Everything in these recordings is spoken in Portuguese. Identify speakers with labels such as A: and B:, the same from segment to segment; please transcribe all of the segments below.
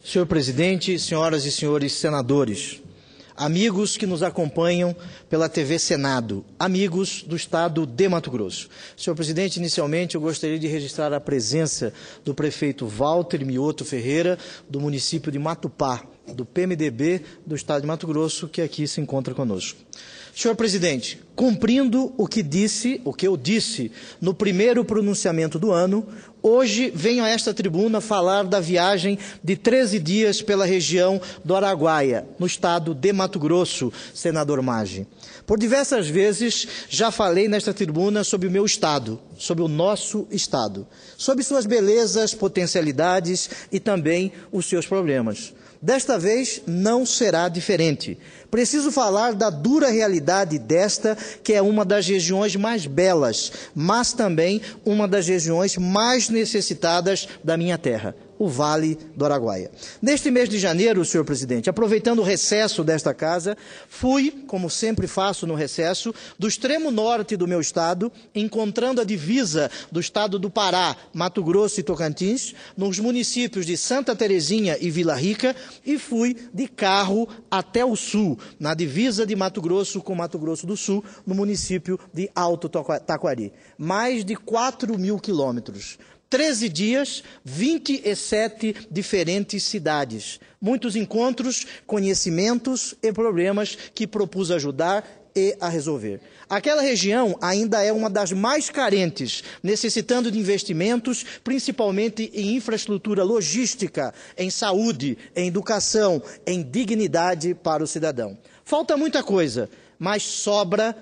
A: Senhor presidente, senhoras e senhores senadores, amigos que nos acompanham pela TV Senado, amigos do estado de Mato Grosso. Senhor presidente, inicialmente eu gostaria de registrar a presença do prefeito Walter Mioto Ferreira, do município de Matupá, do PMDB do estado de Mato Grosso, que aqui se encontra conosco. Senhor presidente, cumprindo o que eu disse no primeiro pronunciamento do ano, hoje venho a esta tribuna falar da viagem de 13 dias pela região do Araguaia, no estado de Mato Grosso, senador Maggi. Por diversas vezes já falei nesta tribuna sobre o meu estado, sobre o nosso estado, sobre suas belezas, potencialidades e também os seus problemas. Desta vez não será diferente. Preciso falar da dura realidade desta, que é uma das regiões mais belas, mas também uma das regiões mais necessitadas da minha terra, o Vale do Araguaia. Neste mês de janeiro, senhor presidente, aproveitando o recesso desta casa, fui, como sempre faço no recesso, do extremo norte do meu estado, encontrando a divisa do estado do Pará, Mato Grosso e Tocantins, nos municípios de Santa Terezinha e Vila Rica, e fui de carro até o sul, na divisa de Mato Grosso com Mato Grosso do Sul, no município de Alto Taquari. Mais de 4.000 quilômetros. 13 dias, 27 diferentes cidades. Muitos encontros, conhecimentos e problemas que propus ajudar e a resolver. Aquela região ainda é uma das mais carentes, necessitando de investimentos, principalmente em infraestrutura logística, em saúde, em educação, em dignidade para o cidadão. Falta muita coisa, mas sobra,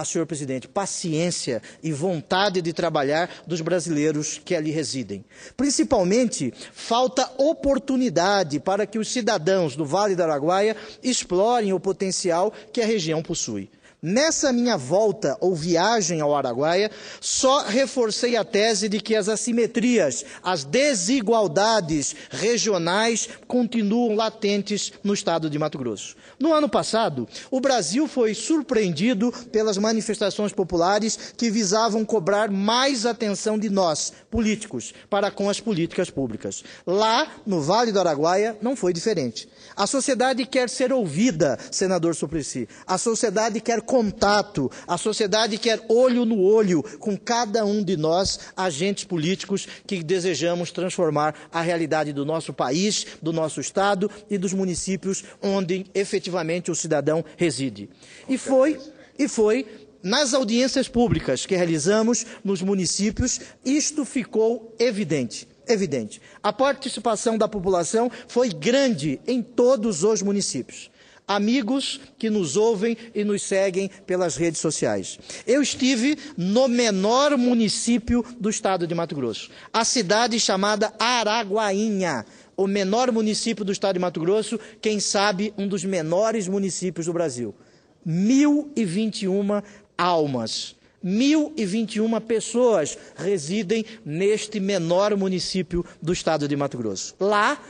A: senhor presidente, paciência e vontade de trabalhar dos brasileiros que ali residem. Principalmente, falta oportunidade para que os cidadãos do Vale do Araguaia explorem o potencial que a região possui. Nessa minha volta ou viagem ao Araguaia, só reforcei a tese de que as assimetrias, as desigualdades regionais continuam latentes no estado de Mato Grosso. No ano passado, o Brasil foi surpreendido pelas manifestações populares que visavam cobrar mais atenção de nós, políticos, para com as políticas públicas. Lá, no Vale do Araguaia, não foi diferente. A sociedade quer ser ouvida, senador Suplicy. A sociedade quer contato, a sociedade quer olho no olho com cada um de nós, agentes políticos que desejamos transformar a realidade do nosso país, do nosso estado e dos municípios onde efetivamente o cidadão reside. E foi nas audiências públicas que realizamos nos municípios, isto ficou evidente. A participação da população foi grande em todos os municípios. Amigos que nos ouvem e nos seguem pelas redes sociais. Eu estive no menor município do estado de Mato Grosso, a cidade chamada Araguainha, o menor município do estado de Mato Grosso, quem sabe um dos menores municípios do Brasil. 1.021 almas. 1.021 pessoas residem neste menor município do estado de Mato Grosso. Lá,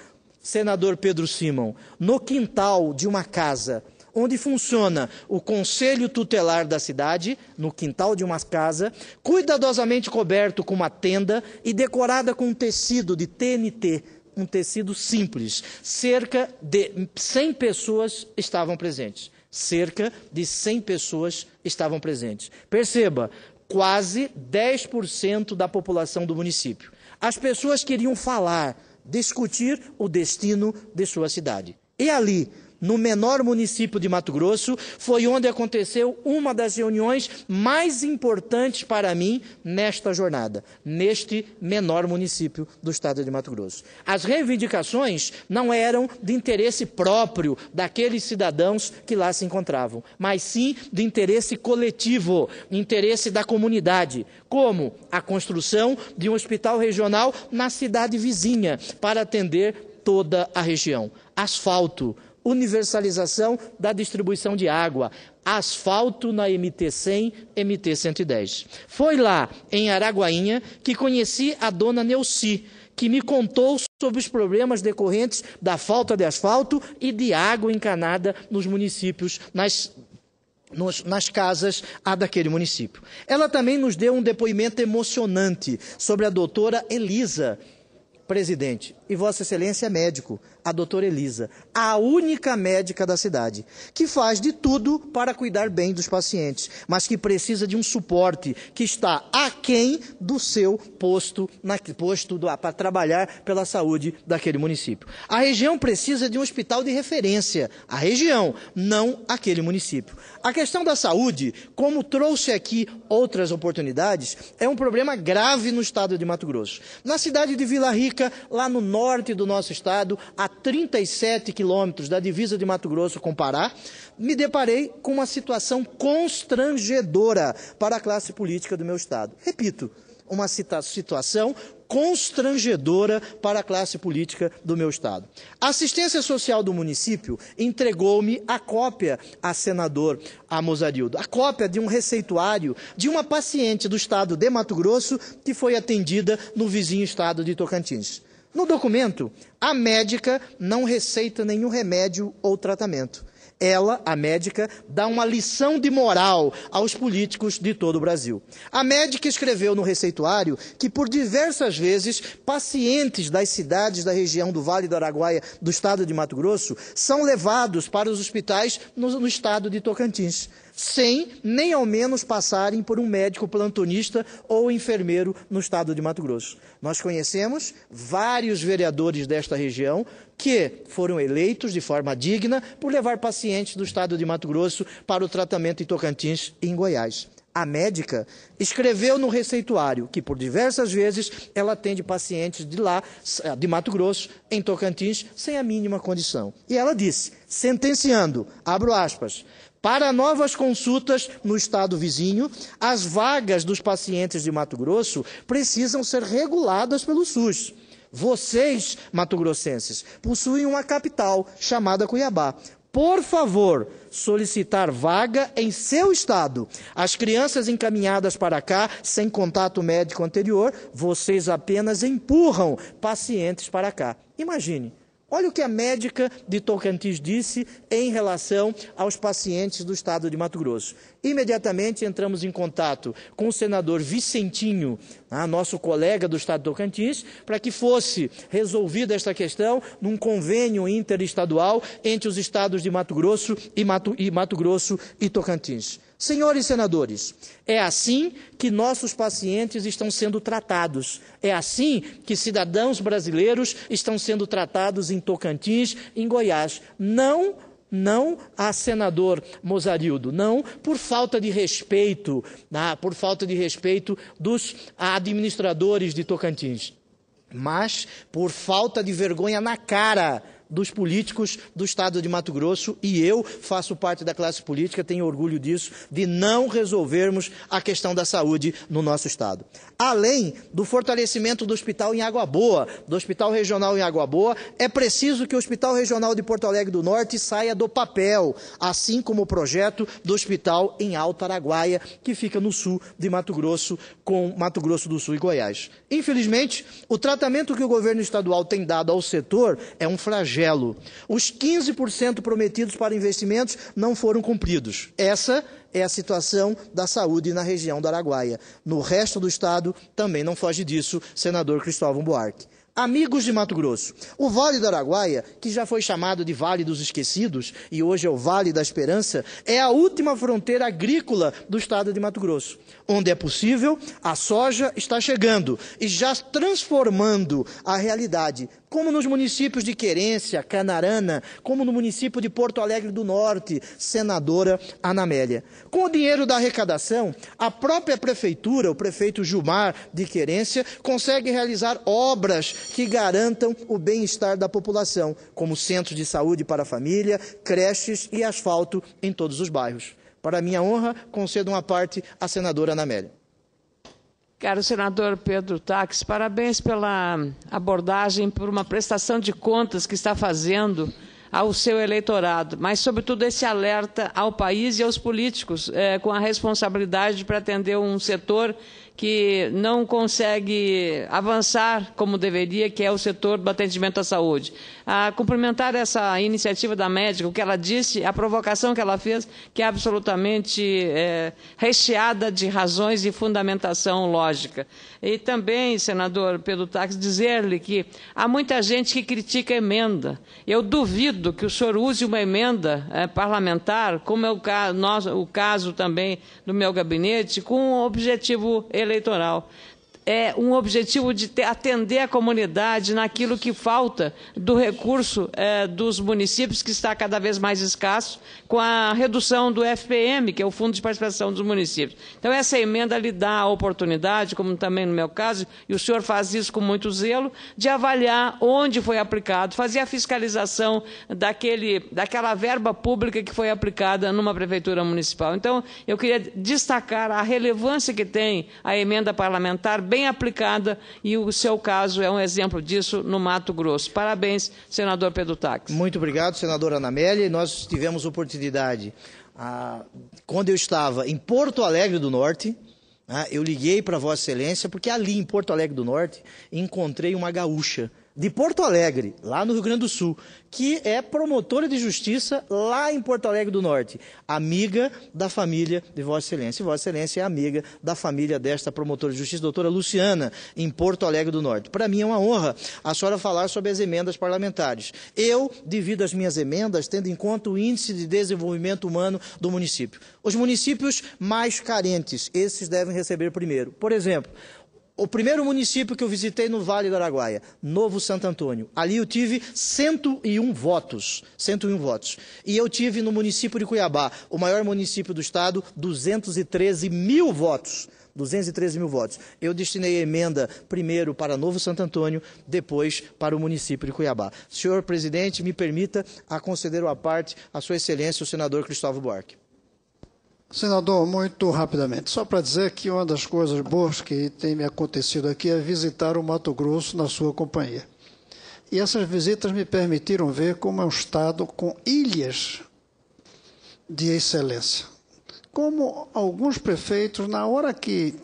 A: senador Pedro Simão, no quintal de uma casa onde funciona o conselho tutelar da cidade, no quintal de uma casa, cuidadosamente coberto com uma tenda e decorada com um tecido de TNT, um tecido simples, cerca de 100 pessoas estavam presentes. Cerca de 100 pessoas estavam presentes. Perceba, quase 10% da população do município. As pessoas queriam falar, discutir o destino de sua cidade. E ali, no menor município de Mato Grosso, foi onde aconteceu uma das reuniões mais importantes para mim nesta jornada, neste menor município do estado de Mato Grosso. As reivindicações não eram de interesse próprio daqueles cidadãos que lá se encontravam, mas sim de interesse coletivo, interesse da comunidade, como a construção de um hospital regional na cidade vizinha para atender toda a região. Asfalto, universalização da distribuição de água, asfalto na MT-100, MT-110. Foi lá, em Araguainha, que conheci a dona Neuci, que me contou sobre os problemas decorrentes da falta de asfalto e de água encanada nos municípios, nas casas daquele município. Ela também nos deu um depoimento emocionante sobre a doutora Elisa, presidente, e Vossa Excelência é médico, a doutora Elisa, a única médica da cidade, que faz de tudo para cuidar bem dos pacientes, mas que precisa de um suporte que está aquém do seu posto para trabalhar pela saúde daquele município. A região precisa de um hospital de referência, a região, não aquele município. A questão da saúde, como trouxe aqui outras oportunidades, é um problema grave no estado de Mato Grosso. Na cidade de Vila Rica, lá no norte do nosso estado, a 37 quilômetros da divisa de Mato Grosso com Pará, me deparei com uma situação constrangedora para a classe política do meu estado. Repito, uma situação constrangedora para a classe política do meu estado. A assistência social do município entregou-me a cópia a senador Mozarildo, a cópia de um receituário de uma paciente do estado de Mato Grosso que foi atendida no vizinho estado de Tocantins. No documento, a médica não receita nenhum remédio ou tratamento. Ela, a médica, dá uma lição de moral aos políticos de todo o Brasil. A médica escreveu no receituário que, por diversas vezes, pacientes das cidades da região do Vale do Araguaia, do estado de Mato Grosso, são levados para os hospitais no estado de Tocantins, sem nem ao menos passarem por um médico plantonista ou enfermeiro no estado de Mato Grosso. Nós conhecemos vários vereadores desta região que foram eleitos de forma digna por levar pacientes do estado de Mato Grosso para o tratamento em Tocantins e em Goiás. A médica escreveu no receituário que, por diversas vezes, ela atende pacientes de lá, de Mato Grosso, em Tocantins, sem a mínima condição. E ela disse, sentenciando, abro aspas, para novas consultas no estado vizinho, as vagas dos pacientes de Mato Grosso precisam ser reguladas pelo SUS. Vocês, mato-grossenses, possuem uma capital chamada Cuiabá. Por favor, solicitar vaga em seu estado. As crianças encaminhadas para cá, sem contato médico anterior, vocês apenas empurram pacientes para cá. Imagine. Olha o que a médica de Tocantins disse em relação aos pacientes do estado de Mato Grosso. Imediatamente entramos em contato com o senador Vicentinho, nosso colega do estado de Tocantins, para que fosse resolvida esta questão num convênio interestadual entre os estados de Mato Grosso e Tocantins. Senhores senadores, é assim que nossos pacientes estão sendo tratados. É assim que cidadãos brasileiros estão sendo tratados em Tocantins, em Goiás. Não a senador Mozarildo, não por falta de respeito, dos administradores de Tocantins, mas por falta de vergonha na cara dos políticos do estado de Mato Grosso, e eu faço parte da classe política, tenho orgulho disso, de não resolvermos a questão da saúde no nosso estado. Além do fortalecimento do hospital em Água Boa, do Hospital Regional em Água Boa, é preciso que o Hospital Regional de Porto Alegre do Norte saia do papel, assim como o projeto do Hospital em Alto Araguaia, que fica no sul de Mato Grosso, com Mato Grosso do Sul e Goiás. Infelizmente, o tratamento que o governo estadual tem dado ao setor é um flagelo. Os 15% prometidos para investimentos não foram cumpridos. Essa é a situação da saúde na região do Araguaia. No resto do estado, também não foge disso, senador Cristóvão Buarque. Amigos de Mato Grosso, o Vale do Araguaia, que já foi chamado de Vale dos Esquecidos e hoje é o Vale da Esperança, é a última fronteira agrícola do estado de Mato Grosso. Onde é possível, a soja está chegando e já transformando a realidade, como nos municípios de Querência, Canarana, como no município de Porto Alegre do Norte, senadora Ana Amélia. Com o dinheiro da arrecadação, a própria prefeitura, o prefeito Gilmar de Querência, consegue realizar obras que garantam o bem-estar da população, como centros de saúde para a família, creches e asfalto em todos os bairros. Para minha honra, concedo uma parte à senadora Ana Amélia.
B: Caro senador Pedro Taques, parabéns pela abordagem, por uma prestação de contas que está fazendo ao seu eleitorado, mas, sobretudo, esse alerta ao país e aos políticos com a responsabilidade para atender um setor que não consegue avançar como deveria, que é o setor do atendimento à saúde. A cumprimentar essa iniciativa da médica, o que ela disse, a provocação que ela fez, que é absolutamente recheada de razões e fundamentação lógica. E também, senador Pedro Taques, dizer-lhe que há muita gente que critica a emenda. Eu duvido que o senhor use uma emenda parlamentar, como é o caso também do meu gabinete, com um objetivo eleitoral. É um objetivo de atender a comunidade naquilo que falta do recurso dos municípios, que está cada vez mais escasso, com a redução do FPM, que é o Fundo de Participação dos Municípios. Então, essa emenda lhe dá a oportunidade, como também no meu caso, e o senhor faz isso com muito zelo, de avaliar onde foi aplicado, fazer a fiscalização daquela verba pública que foi aplicada numa prefeitura municipal. Então, eu queria destacar a relevância que tem a emenda parlamentar, bem aplicada, e o seu caso é um exemplo disso no Mato Grosso. Parabéns, senador Pedro Taques.
A: Muito obrigado, senadora Anamélia. Nós tivemos oportunidade, quando eu estava em Porto Alegre do Norte, eu liguei para Vossa Excelência, porque ali em Porto Alegre do Norte encontrei uma gaúcha de Porto Alegre, lá no Rio Grande do Sul, que é promotora de justiça lá em Porto Alegre do Norte, amiga da família de Vossa Excelência. E Vossa Excelência é amiga da família desta promotora de justiça, doutora Luciana, em Porto Alegre do Norte. Para mim é uma honra a senhora falar sobre as emendas parlamentares. Eu divido as minhas emendas tendo em conta o índice de desenvolvimento humano do município. Os municípios mais carentes, esses devem receber primeiro. Por exemplo, o primeiro município que eu visitei no Vale do Araguaia, Novo Santo Antônio, ali eu tive 101 votos. 101 votos. E eu tive no município de Cuiabá, o maior município do estado, 213 mil votos. 213 mil votos. Eu destinei a emenda primeiro para Novo Santo Antônio, depois para o município de Cuiabá. Senhor presidente, me permita conceder à parte a sua excelência, o senador Cristóvão Buarque.
C: Senador, muito rapidamente, só para dizer que uma das coisas boas que tem me acontecido aqui é visitar o Mato Grosso na sua companhia. E essas visitas me permitiram ver como é um estado com ilhas de excelência. Como alguns prefeitos, na hora que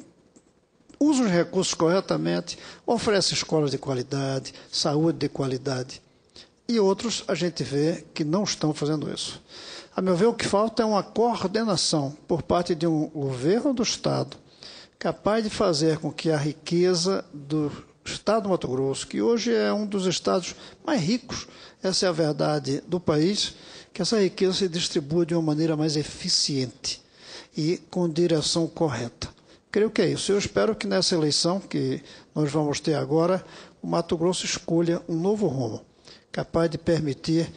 C: usam os recursos corretamente, oferecem escolas de qualidade, saúde de qualidade. E outros a gente vê que não estão fazendo isso. A meu ver, o que falta é uma coordenação por parte de um governo do Estado capaz de fazer com que a riqueza do Estado do Mato Grosso, que hoje é um dos estados mais ricos, essa é a verdade do país, que essa riqueza se distribua de uma maneira mais eficiente e com direção correta. Creio que é isso. Eu espero que nessa eleição que nós vamos ter agora, o Mato Grosso escolha um novo rumo, capaz de permitir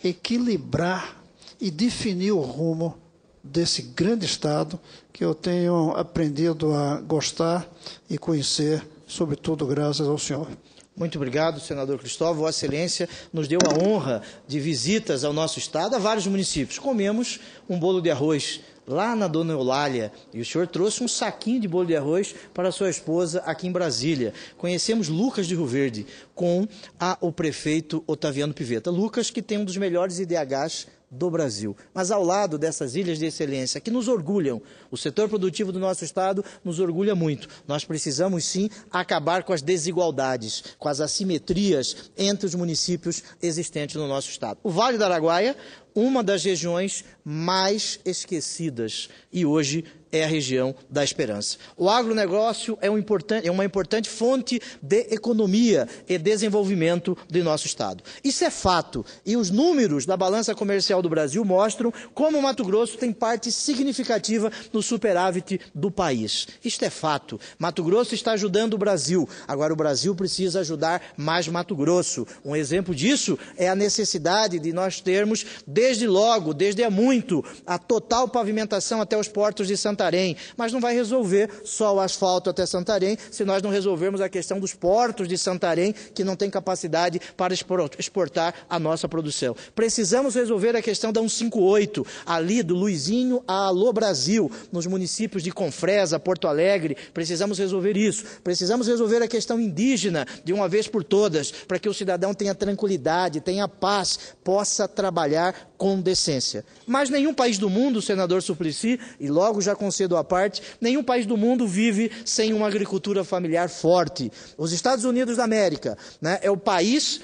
C: equilibrar e definir o rumo desse grande Estado que eu tenho aprendido a gostar e conhecer, sobretudo graças ao senhor.
A: Muito obrigado, senador Cristóvão. Vossa Excelência nos deu a honra de visitas ao nosso Estado, a vários municípios. Comemos um bolo de arroz lá na Dona Eulália, e o senhor trouxe um saquinho de bolo de arroz para a sua esposa aqui em Brasília. Conhecemos Lucas de Rio Verde com o prefeito Otaviano Pivetta. Lucas, que tem um dos melhores IDHs do Brasil. Mas ao lado dessas ilhas de excelência que nos orgulham, o setor produtivo do nosso Estado nos orgulha muito. Nós precisamos sim acabar com as desigualdades, com as assimetrias entre os municípios existentes no nosso Estado. O Vale do Araguaia, uma das regiões mais esquecidas, e hoje é a região da esperança. O agronegócio é uma importante fonte de economia e desenvolvimento do nosso Estado. Isso é fato, e os números da balança comercial do Brasil mostram como o Mato Grosso tem parte significativa no superávit do país. Isto é fato. Mato Grosso está ajudando o Brasil. Agora o Brasil precisa ajudar mais Mato Grosso. Um exemplo disso é a necessidade de nós termos, desde logo, desde há muito, a total pavimentação até os portos de Santarém, mas não vai resolver só o asfalto até Santarém se nós não resolvermos a questão dos portos de Santarém, que não tem capacidade para exportar a nossa produção. Precisamos resolver a questão da 158, ali do Luizinho a Alô Brasil, nos municípios de Confresa, Porto Alegre. Precisamos resolver isso. Precisamos resolver a questão indígena de uma vez por todas, para que o cidadão tenha tranquilidade, tenha paz, possa trabalhar com decência. Mas nenhum país do mundo, senador Suplicy, e logo já concedo à parte, nenhum país do mundo vive sem uma agricultura familiar forte. Os Estados Unidos da América, né, é o país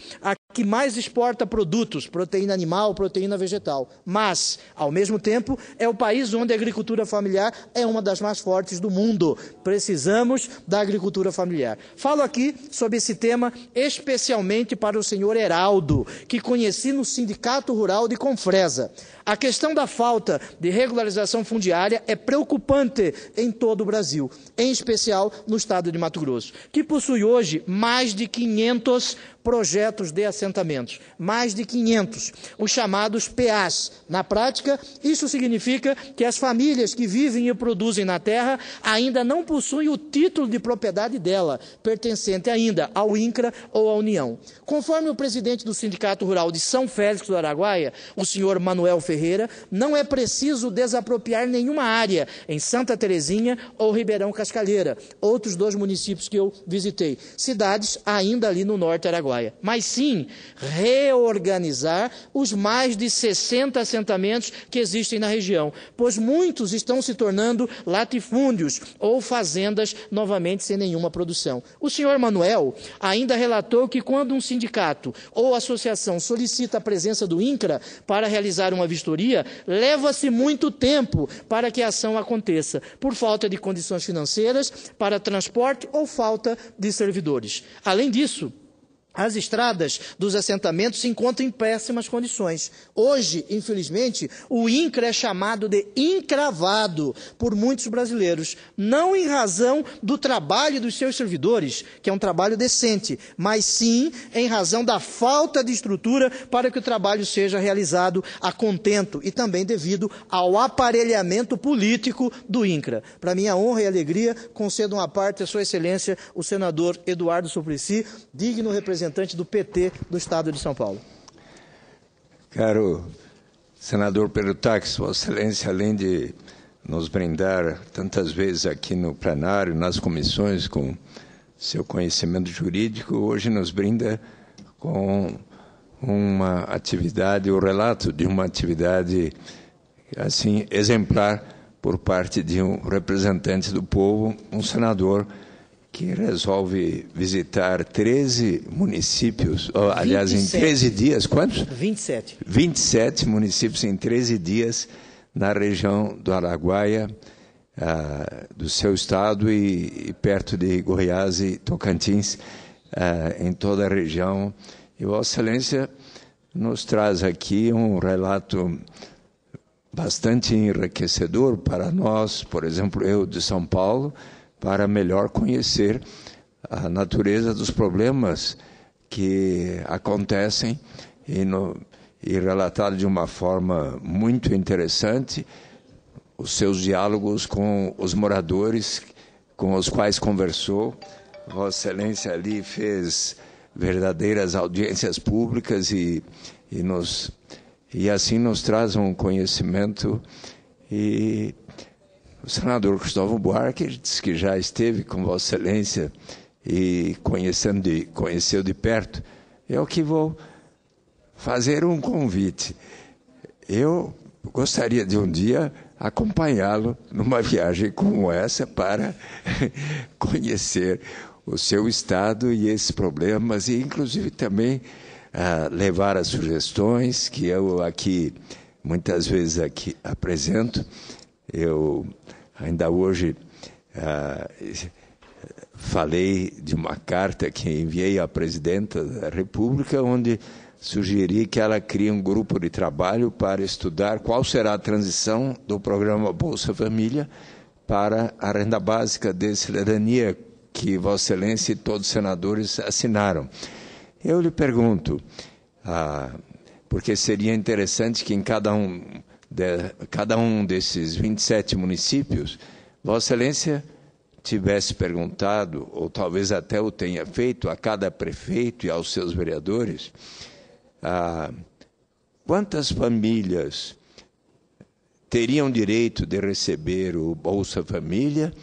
A: que mais exporta produtos, proteína animal, proteína vegetal. Mas, ao mesmo tempo, é o país onde a agricultura familiar é uma das mais fortes do mundo. Precisamos da agricultura familiar. Falo aqui sobre esse tema especialmente para o senhor Heraldo, que conheci no Sindicato Rural de Confresa. A questão da falta de regularização fundiária é preocupante em todo o Brasil, em especial no estado de Mato Grosso, que possui hoje mais de 500 projetos de assentamentos, mais de 500, os chamados PAs. Na prática, isso significa que as famílias que vivem e produzem na terra ainda não possuem o título de propriedade dela, pertencente ainda ao INCRA ou à União. Conforme o presidente do Sindicato Rural de São Félix do Araguaia, o senhor Manuel Ferreira, não é preciso desapropriar nenhuma área em Santa Terezinha ou Ribeirão Cascalheira, outros 2 municípios que eu visitei, cidades ainda ali no norte Araguaia, mas sim reorganizar os mais de 60 assentamentos que existem na região, pois muitos estão se tornando latifúndios ou fazendas novamente sem nenhuma produção. O senhor Manuel ainda relatou que quando um sindicato ou associação solicita a presença do INCRA para realizar uma vistoria, leva-se muito tempo para que a ação aconteça, por falta de condições financeiras para transporte ou falta de servidores. Além disso, as estradas dos assentamentos se encontram em péssimas condições. Hoje, infelizmente, o INCRA é chamado de encravado por muitos brasileiros, não em razão do trabalho dos seus servidores, que é um trabalho decente, mas sim em razão da falta de estrutura para que o trabalho seja realizado a contento e também devido ao aparelhamento político do INCRA. Para minha honra e alegria, concedo uma parte a Sua Excelência, o senador Eduardo Suplicy, digno representante do PT do Estado de São Paulo.
D: Caro senador Perutax, Vossa Excelência, além de nos brindar tantas vezes aqui no plenário, nas comissões, com seu conhecimento jurídico, hoje nos brinda com uma atividade, o relato de uma atividade assim exemplar por parte de um representante do povo, um senador que resolve visitar 13 municípios, aliás, 27. Em 13 dias, quantos?
A: 27.
D: 27 municípios em 13 dias na região do Araguaia, do seu estado e perto de Goiás e Tocantins, em toda a região. E Vossa Excelência nos traz aqui um relato bastante enriquecedor para nós, por exemplo, eu de São Paulo, para melhor conhecer a natureza dos problemas que acontecem e relatado de uma forma muito interessante os seus diálogos com os moradores com os quais conversou. Vossa Excelência ali fez verdadeiras audiências públicas e assim nos traz um conhecimento. E o senador Cristóvão Buarque disse que já esteve com Vossa Excelência e conheceu de perto. Eu que vou fazer um convite. Eu gostaria de um dia acompanhá-lo numa viagem como essa para conhecer o seu estado e esses problemas e, inclusive, também levar as sugestões que eu aqui, muitas vezes aqui apresento. Eu ainda hoje falei de uma carta que enviei à presidenta da República, onde sugeri que ela crie um grupo de trabalho para estudar qual será a transição do programa Bolsa Família para a renda básica de cidadania que Vossa Excelência e todos os senadores assinaram. Eu lhe pergunto, porque seria interessante que em cada um desses 27 municípios, Vossa Excelência tivesse perguntado, ou talvez até o tenha feito, a cada prefeito e aos seus vereadores, quantas famílias teriam direito de receber o Bolsa Família,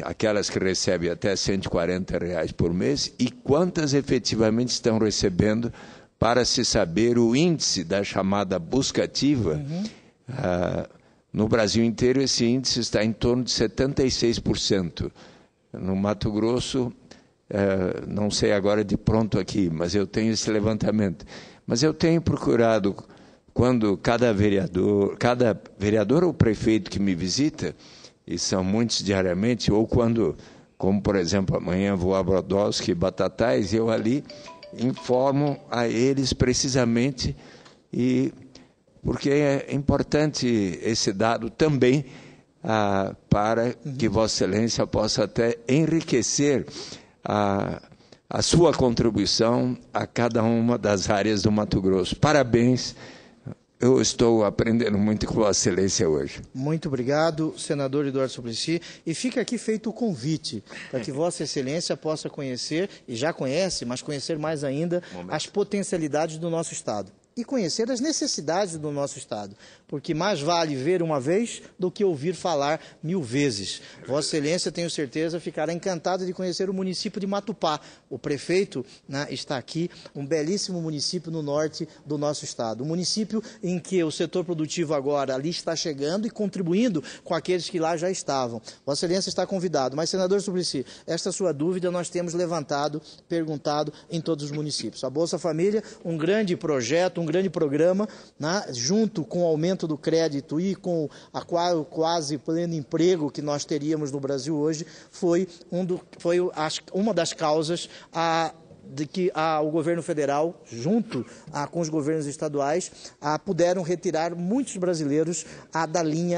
D: aquelas que recebem até R$ 140 por mês, e quantas efetivamente estão recebendo para se saber o índice da chamada busca ativa. No Brasil inteiro, esse índice está em torno de 76%. No Mato Grosso, não sei agora de pronto aqui, mas eu tenho esse levantamento. Mas eu tenho procurado, quando cada vereador ou prefeito que me visita, e são muitos diariamente, ou quando, como por exemplo, amanhã vou a Brodowski e Batatais, eu ali informo a eles precisamente, porque é importante esse dado também para que Vossa Excelência possa até enriquecer a sua contribuição a cada uma das áreas do Mato Grosso. Parabéns, eu estou aprendendo muito com Vossa Excelência hoje.
A: Muito obrigado, senador Eduardo Suplicy. E fica aqui feito o convite para que Vossa Excelência possa conhecer, e já conhece, mas conhecer mais ainda, as potencialidades do nosso Estado. E conhecer as necessidades do nosso Estado, porque mais vale ver uma vez do que ouvir falar 1000 vezes. Vossa Excelência, tenho certeza, ficará encantado de conhecer o município de Matupá. O prefeito, né, está aqui, um belíssimo município no norte do nosso Estado. Um município em que o setor produtivo agora ali está chegando e contribuindo com aqueles que lá já estavam. Vossa Excelência está convidado. Mas, senador Suplicy, esta sua dúvida nós temos levantado, perguntado em todos os municípios. A Bolsa Família, um grande projeto, um grande programa, né, junto com o aumento do crédito e com o quase pleno emprego que nós teríamos no Brasil hoje, foi uma das causas de que o governo federal, junto com os governos estaduais, puderam retirar muitos brasileiros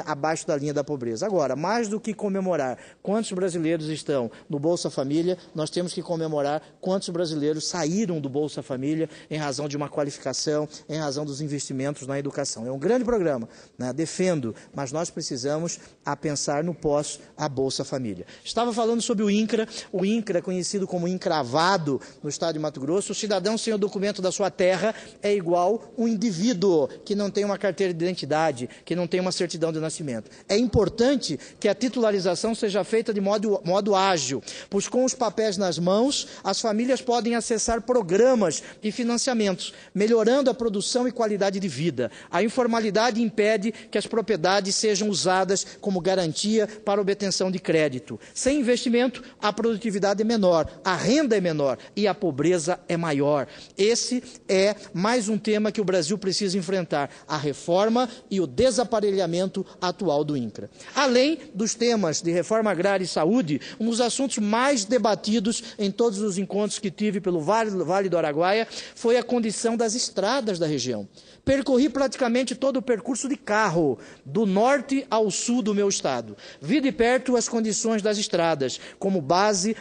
A: abaixo da linha da pobreza. Agora, mais do que comemorar quantos brasileiros estão no Bolsa Família, nós temos que comemorar quantos brasileiros saíram do Bolsa Família em razão de uma qualificação, em razão dos investimentos na educação. É um grande programa, né? Defendo, mas nós precisamos pensar no pós a Bolsa Família. Estava falando sobre o INCRA conhecido como encravado no Estado de Mato Grosso. O cidadão sem o documento da sua terra é igual um indivíduo que não tem uma carteira de identidade, que não tem uma certidão de nascimento. É importante que a titularização seja feita de modo ágil, pois com os papéis nas mãos, as famílias podem acessar programas e financiamentos, melhorando a produção e qualidade de vida. A informalidade impede que as propriedades sejam usadas como garantia para obtenção de crédito. Sem investimento, a produtividade é menor, a renda é menor e a pobreza é maior. Esse é mais um tema que o Brasil precisa enfrentar, a reforma e o desaparelhamento atual do INCRA. Além dos temas de reforma agrária e saúde, um dos assuntos mais debatidos em todos os encontros que tive pelo Vale do Araguaia foi a condição das estradas da região. Percorri praticamente todo o percurso de carro, do norte ao sul do meu estado. Vi de perto as condições das estradas. Como base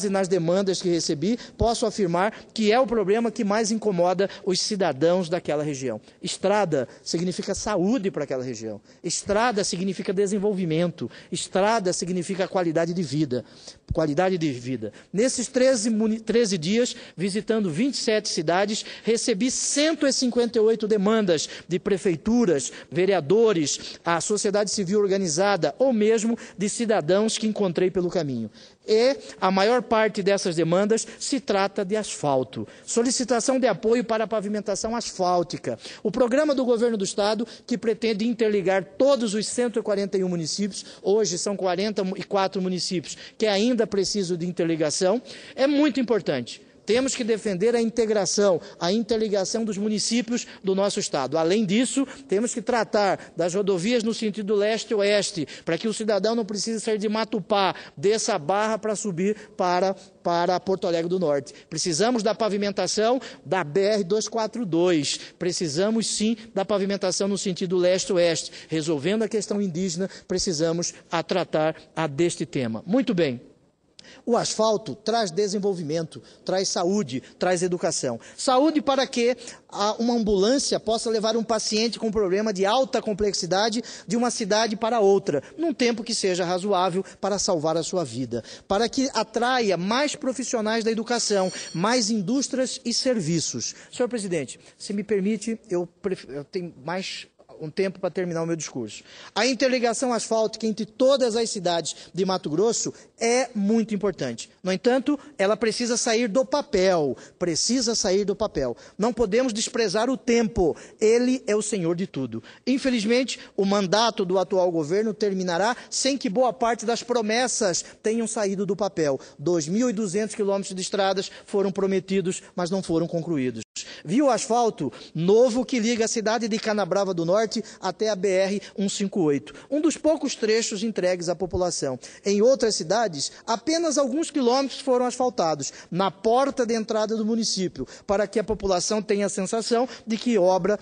A: nas demandas que recebi, posso afirmar que é o problema que mais incomoda os cidadãos daquela região. Estrada significa saúde para aquela região. Estrada significa desenvolvimento. Estrada significa qualidade de vida. Nesses 13 dias, visitando 27 cidades, recebi 158 demandas de prefeituras, vereadores, a sociedade civil organizada ou mesmo de cidadãos que encontrei pelo caminho. E a maior parte dessas demandas se trata de asfalto. Solicitação de apoio para a pavimentação asfáltica. O programa do governo do estado, que pretende interligar todos os 141 municípios, hoje são 44 municípios que ainda precisam de interligação, é muito importante. Temos que defender a integração, a interligação dos municípios do nosso estado. Além disso, temos que tratar das rodovias no sentido leste-oeste, para que o cidadão não precise sair de Matupá, dessa barra para subir para Porto Alegre do Norte. Precisamos da pavimentação da BR-242. Precisamos, sim, da pavimentação no sentido leste-oeste. Resolvendo a questão indígena, precisamos tratar deste tema. Muito bem. O asfalto traz desenvolvimento, traz saúde, traz educação. Saúde para que uma ambulância possa levar um paciente com problema de alta complexidade de uma cidade para outra, num tempo que seja razoável para salvar a sua vida. Para que atraia mais profissionais da educação, mais indústrias e serviços. Senhor presidente, se me permite, eu tenho mais um tempo para terminar o meu discurso. A interligação asfáltica entre todas as cidades de Mato Grosso é muito importante. No entanto, ela precisa sair do papel. Precisa sair do papel. Não podemos desprezar o tempo. Ele é o senhor de tudo. Infelizmente, o mandato do atual governo terminará sem que boa parte das promessas tenham saído do papel. 2.200 quilômetros de estradas foram prometidos, mas não foram concluídos. Viu o asfalto novo que liga a cidade de Canabrava do Norte até a BR-158, um dos poucos trechos entregues à população. Em outras cidades, apenas alguns quilômetros foram asfaltados, na porta de entrada do município, para que a população tenha a sensação de que a obra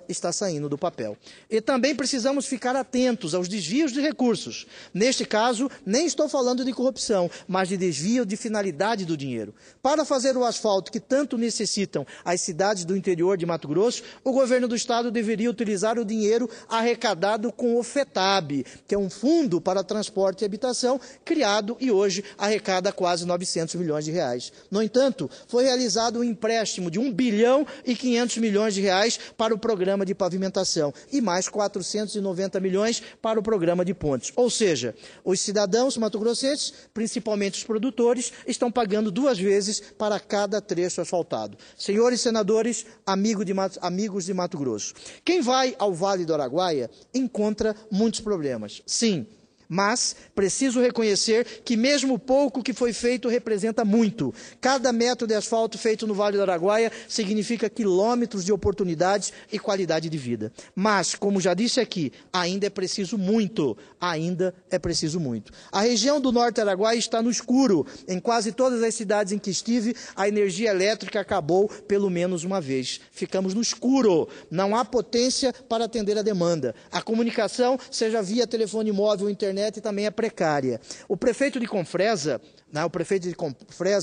A: está saindo do papel. E também precisamos ficar atentos aos desvios de recursos. Neste caso, nem estou falando de corrupção, mas de desvio de finalidade do dinheiro. Para fazer o asfalto que tanto necessitam as cidades do interior de Mato Grosso, o governo do estado deveria utilizar o dinheiro arrecadado com o FETAB, que é um fundo para transporte e habitação, criado e hoje arrecada quase 900 milhões de reais. No entanto, foi realizado um empréstimo de 1 bilhão e 500 milhões de reais para o programa de pavimentação e mais 490 milhões para o programa de pontes. Ou seja, os cidadãos mato-grossenses, principalmente os produtores, estão pagando 2 vezes para cada trecho asfaltado. Senhores senadores, amigos de Mato Grosso, quem vai ao Vale do Araguaia encontra muitos problemas. Sim, mas preciso reconhecer que mesmo o pouco que foi feito representa muito. Cada metro de asfalto feito no Vale do Araguaia significa quilômetros de oportunidades e qualidade de vida. Mas, como já disse aqui, ainda é preciso muito. Ainda é preciso muito. A região do Norte Araguaia está no escuro. Em quase todas as cidades em que estive, a energia elétrica acabou pelo menos uma vez. Ficamos no escuro. Não há potência para atender a demanda. A comunicação, seja via telefone móvel ou internet, também é precária. O prefeito de Confresa,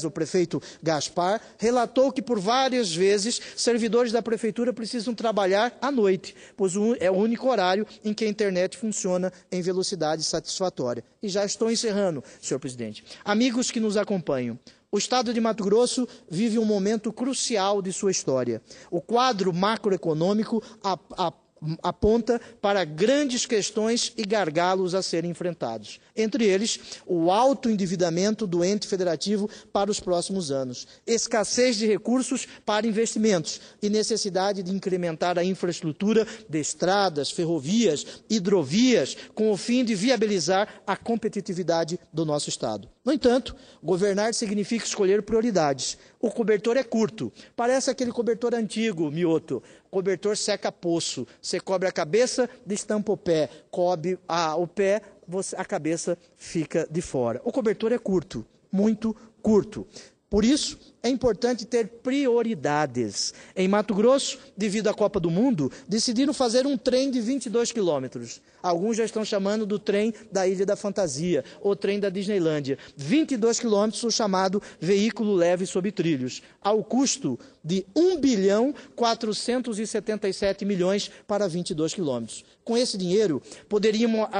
A: o prefeito Gaspar, relatou que por várias vezes servidores da prefeitura precisam trabalhar à noite, pois é o único horário em que a internet funciona em velocidade satisfatória. E já estou encerrando, senhor presidente. Amigos que nos acompanham, o estado de Mato Grosso vive um momento crucial de sua história. O quadro macroeconômico aponta para grandes questões e gargalos a serem enfrentados. Entre eles, o alto endividamento do ente federativo para os próximos anos, escassez de recursos para investimentos e necessidade de incrementar a infraestrutura de estradas, ferrovias, hidrovias, com o fim de viabilizar a competitividade do nosso estado. No entanto, governar significa escolher prioridades. O cobertor é curto, parece aquele cobertor antigo, mioto. Cobertor seca poço, você cobre a cabeça, destampa o pé, cobre o pé, a cabeça fica de fora. O cobertor é curto, muito curto. Por isso, é importante ter prioridades. Em Mato Grosso, devido à Copa do Mundo, decidiram fazer um trem de 22 quilômetros. Alguns já estão chamando do trem da Ilha da Fantasia, ou trem da Disneylândia. 22 quilômetros, o chamado veículo leve sob trilhos, ao custo de 1 bilhão 477 milhões para 22 quilômetros. Com esse dinheiro,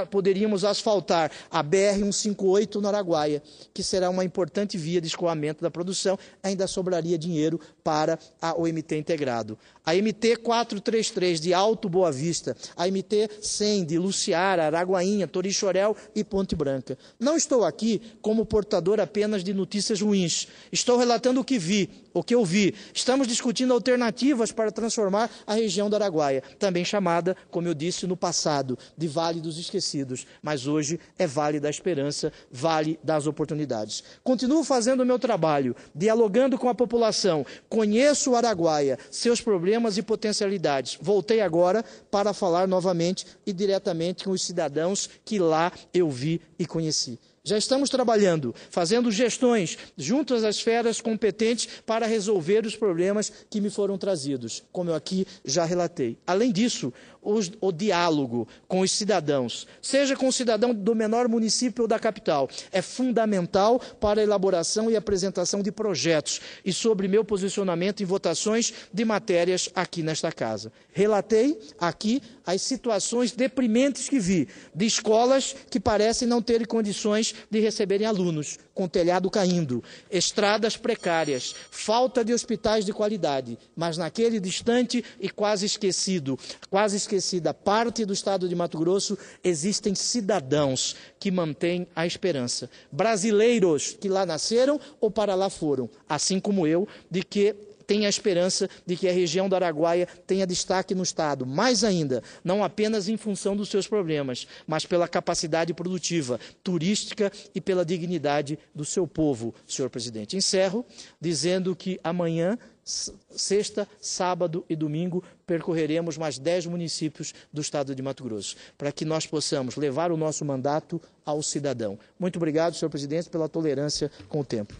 A: poderíamos asfaltar a BR-158 no Araguaia, que será uma importante via de escoamento da produção. Ainda sobraria dinheiro para a OMT integrado. A MT-433 de Alto Boa Vista, a MT-100 de Luciara, Araguainha, Torixoréu e Ponte Branca. Não estou aqui como portador apenas de notícias ruins. Estou relatando o que eu vi. Estamos discutindo alternativas para transformar a região do Araguaia, também chamada, como eu disse no passado, de Vale dos Esquecidos, mas hoje é Vale da Esperança, Vale das Oportunidades. Continuo fazendo o meu trabalho, dialogando com a população, conheço o Araguaia, seus problemas e potencialidades. Voltei agora para falar novamente e diretamente com os cidadãos que lá eu vi e conheci. Já estamos trabalhando, fazendo gestões junto às esferas competentes para resolver os problemas que me foram trazidos, como eu aqui já relatei. Além disso, o diálogo com os cidadãos, seja com o cidadão do menor município ou da capital, é fundamental para a elaboração e apresentação de projetos e sobre meu posicionamento em votações de matérias aqui nesta casa. Relatei aqui as situações deprimentes que vi, de escolas que parecem não ter condições de receberem alunos, com telhado caindo, estradas precárias, falta de hospitais de qualidade, mas naquele distante e quase esquecida parte do estado de Mato Grosso, existem cidadãos que mantêm a esperança. Brasileiros que lá nasceram ou para lá foram, assim como eu, de que tem a esperança de que a região do Araguaia tenha destaque no Estado. Mais ainda, não apenas em função dos seus problemas, mas pela capacidade produtiva, turística e pela dignidade do seu povo, senhor presidente. Encerro dizendo que amanhã, sexta, sábado e domingo, percorreremos mais 10 municípios do Estado de Mato Grosso, para que nós possamos levar o nosso mandato ao cidadão. Muito obrigado, senhor presidente, pela tolerância com o tempo.